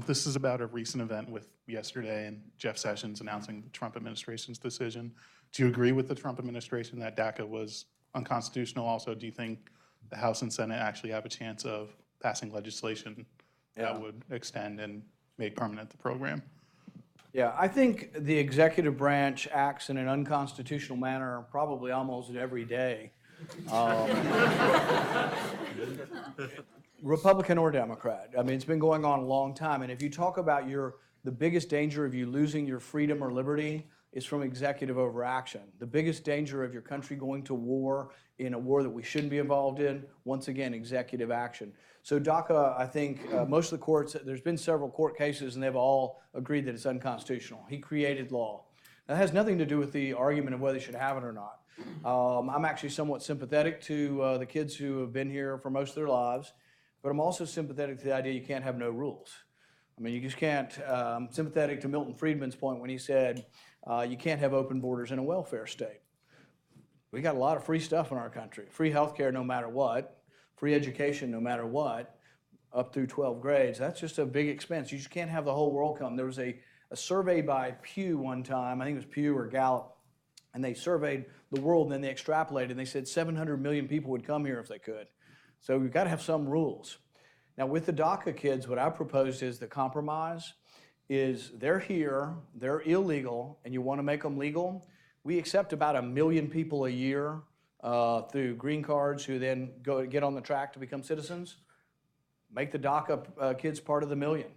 This is about a recent event with yesterday and Jeff Sessions announcing the Trump administration's decision. Do you agree with the Trump administration that DACA was unconstitutional? Also, do you think the House and Senate actually have a chance of passing legislation that would extend and make permanent the program? Yeah, I think the executive branch acts in an unconstitutional manner probably almost every day. Republican or Democrat. I mean, it's been going on a long time. And if you talk about the biggest danger of you losing your freedom or liberty is from executive overaction. The biggest danger of your country going to war in a war that we shouldn't be involved in, once again, executive action. So DACA, I think most of the courts, there's been several court cases and they've all agreed that it's unconstitutional. He created law. That has nothing to do with the argument of whether they should have it or not. I'm actually somewhat sympathetic to the kids who have been here for most of their lives, but I'm also sympathetic to the idea you can't have no rules. I mean, you just can't. I'm sympathetic to Milton Friedman's point when he said you can't have open borders in a welfare state. We got a lot of free stuff in our country. Free health care no matter what, free education no matter what, up through 12 grades. That's just a big expense. You just can't have the whole world come. There was a survey by Pew one time, I think it was Pew or Gallup, and they surveyed the world and then they extrapolated and they said 700 million people would come here if they could. So we've got to have some rules. Now with the DACA kids, what I proposed is the compromise is they're here, they're illegal, and you want to make them legal. We accept about 1 million people a year through green cards who then get on the track to become citizens. Make the DACA kids part of the 1 million.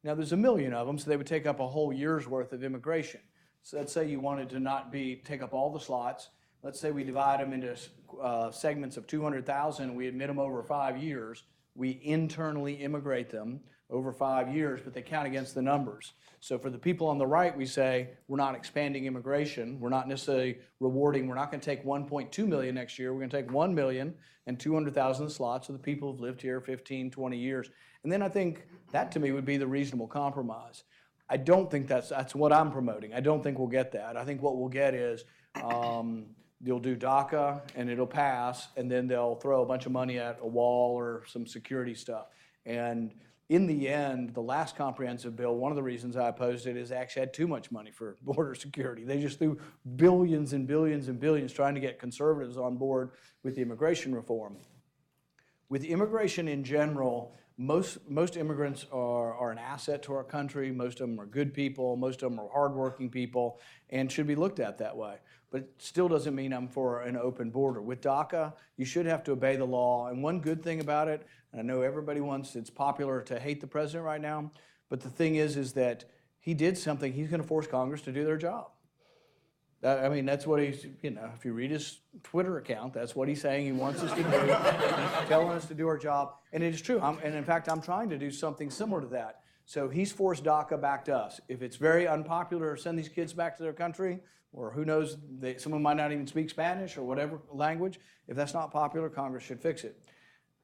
Now there's 1 million of them, so they would take up a whole year's worth of immigration. So let's say you wanted to not take up all the slots. Let's say we divide them into segments of 200,000 and we admit them over 5 years. We internally immigrate them over 5 years, but they count against the numbers. So for the people on the right, we say we're not expanding immigration. We're not necessarily rewarding. We're not going to take 1.2 million next year. We're going to take 1 million and 200,000 slots of the people who've lived here 15, 20 years. And then I think that to me would be the reasonable compromise. I don't think that's what I'm promoting. I don't think we'll get that. I think what we'll get is you'll do DACA and it'll pass, and then they'll throw a bunch of money at a wall or some security stuff. And in the end, the last comprehensive bill, one of the reasons I opposed it is they actually had too much money for border security. They just threw billions and billions and billions trying to get conservatives on board with the immigration reform. With immigration in general, most immigrants are an asset to our country. Most of them are good people. Most of them are hardworking people and should be looked at that way. But it still doesn't mean I'm for an open border. With DACA, you should have to obey the law. And one good thing about it, and I know everybody it's popular to hate the president right now, but the thing is that he did something, he's going to force Congress to do their job. I mean, that's what he's, if you read his Twitter account, that's what he's saying he wants us to do, telling us to do our job. And it is true. And in fact, I'm trying to do something similar to that. So he's forced DACA back to us. If it's very unpopular to send these kids back to their country, or who knows, some of them might not even speak Spanish or whatever language, if that's not popular, Congress should fix it.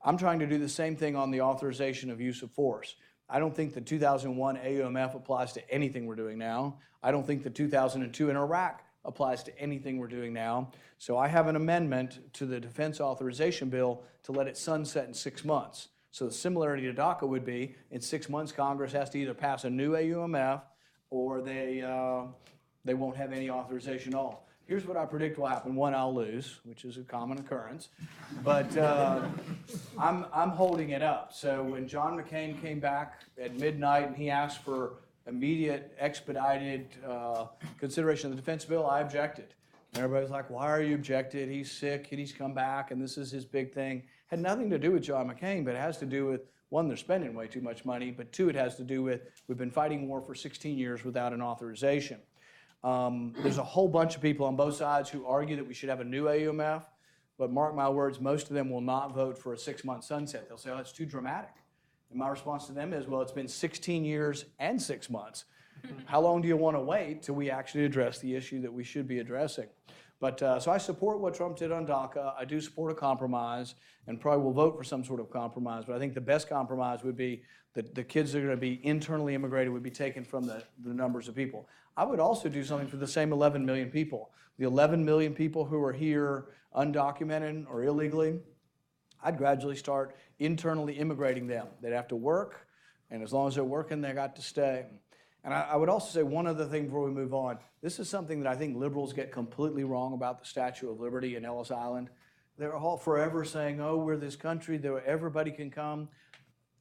I'm trying to do the same thing on the authorization of use of force. I don't think the 2001 AUMF applies to anything we're doing now. I don't think the 2002 in Iraq applies to anything we're doing now. So I have an amendment to the defense authorization bill to let it sunset in 6 months. So the similarity to DACA would be in 6 months, Congress has to either pass a new AUMF or they won't have any authorization at all. Here's what I predict will happen. One, I'll lose, which is a common occurrence. But I'm holding it up. So when John McCain came back at midnight and he asked for immediate, expedited consideration of the defense bill, I objected. And everybody's like, why are you objected? He's sick, and he's come back, and this is his big thing. Had nothing to do with John McCain, but it has to do with, one, they're spending way too much money, but two, it has to do with we've been fighting war for 16 years without an authorization. There's a whole bunch of people on both sides who argue that we should have a new AUMF, but mark my words, most of them will not vote for a 6-month sunset. They'll say, oh, that's too dramatic. And my response to them is, well, it's been 16 years and 6 months. How long do you want to wait till we actually address the issue that we should be addressing? But so I support what Trump did on DACA. I do support a compromise and probably will vote for some sort of compromise. But I think the best compromise would be that the kids that are going to be internally immigrated would be taken from the numbers of people. I would also do something for the same 11 million people. The 11 million people who are here undocumented or illegally, I'd gradually start internally immigrating them. They'd have to work. And as long as they're working, they got to stay. And I would also say one other thing before we move on. This is something that I think liberals get completely wrong about the Statue of Liberty in Ellis Island. They're all forever saying, oh, we're this country, everybody can come.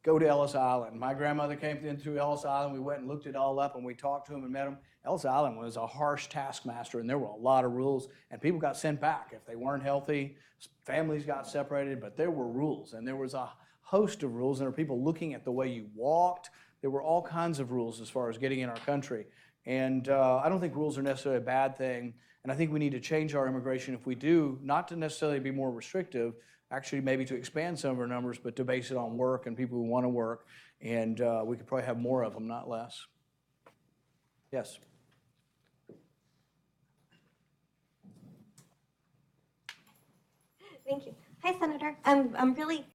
Go to Ellis Island. My grandmother came in through Ellis Island. We went and looked it all up, and we talked to him and met him. Ellis Island was a harsh taskmaster, and there were a lot of rules, and people got sent back if they weren't healthy. Families got separated, but there were rules, and there was a host of rules, and there were people looking at the way you walked. There were all kinds of rules as far as getting in our country, and I don't think rules are necessarily a bad thing, and I think we need to change our immigration if we do, not to necessarily be more restrictive, actually maybe to expand some of our numbers, but to base it on work and people who want to work, and we could probably have more of them, not less. Yes? Thank you. Hi, Senator. I'm really